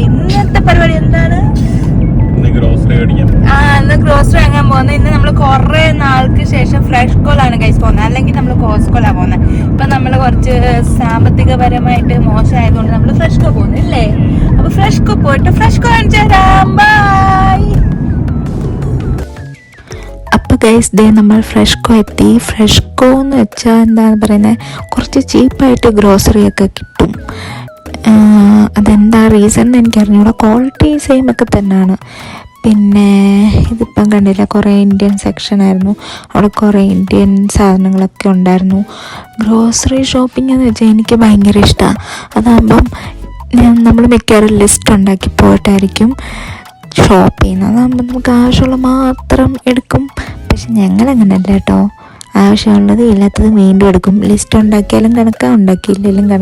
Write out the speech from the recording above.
ഇന്നത്തെ പരിപാടി എന്താണ്? ഇന്ന് ഗ്രോസറി വാങ്ങാൻ പോകുന്നത്. ഇന്ന് നമ്മൾ കുറെ നാൾക്ക് ശേഷം ഫ്രഷ്കോലാണ് ഗൈസ് പോകുന്നത്. അല്ലെങ്കിൽ നമ്മൾ കോസ്കോലാ പോകുന്നത്. ഇപ്പൊ നമ്മൾ കുറച്ച് സാമ്പത്തികപരമായിട്ട് മോശമായതുകൊണ്ട് നമ്മൾ ഫ്രഷ്കോ പോകുന്നു ഇല്ലേ? അപ്പൊ ഫ്രഷ്കോ പോയിട്ട് ഫ്രഷ്കോ കാണിച്ചു തരാം. ബൈ. അപ്പോൾ ഗൈസ് ഡേ നമ്മൾ ഫ്രഷ്കോ എത്തി. ഫ്രഷ്കോ എന്ന് വെച്ചാൽ എന്താണ് പറയുന്നത്, കുറച്ച് ചീപ്പായിട്ട് ഗ്രോസറി ഒക്കെ കിട്ടും. അതെന്താ റീസൺ എന്ന് എനിക്കറിഞ്ഞൂടാ. ക്വാളിറ്റി സെയിം ഒക്കെ തന്നെയാണ്. പിന്നെ ഇതിപ്പം കണ്ടില്ല, കുറേ ഇന്ത്യൻ സെക്ഷനായിരുന്നു. അവിടെ കുറേ ഇന്ത്യൻ സാധനങ്ങളൊക്കെ ഉണ്ടായിരുന്നു. ഗ്രോസറി ഷോപ്പിംഗ് എന്ന് വെച്ചാൽ എനിക്ക് ഭയങ്കര ഇഷ്ടമാണ്. അതാകുമ്പം നമ്മൾ മിക്കവാറും ലിസ്റ്റ് ഉണ്ടാക്കി പോയിട്ടായിരിക്കും ഷോപ്പ് ചെയ്യുന്നത്. അതാകുമ്പോൾ നമുക്ക് ആവശ്യമുള്ള മാത്രം എടുക്കും. പക്ഷെ ഞങ്ങളങ്ങനെയല്ല കേട്ടോ, ആവശ്യമുള്ളത് ഇല്ലാത്തത് വീണ്ടും എടുക്കും. ലിസ്റ്റ് ഉണ്ടാക്കിയാലും കണക്കാണ്, ഉണ്ടാക്കിയില്ലെങ്കിലും കണക്കാണ്.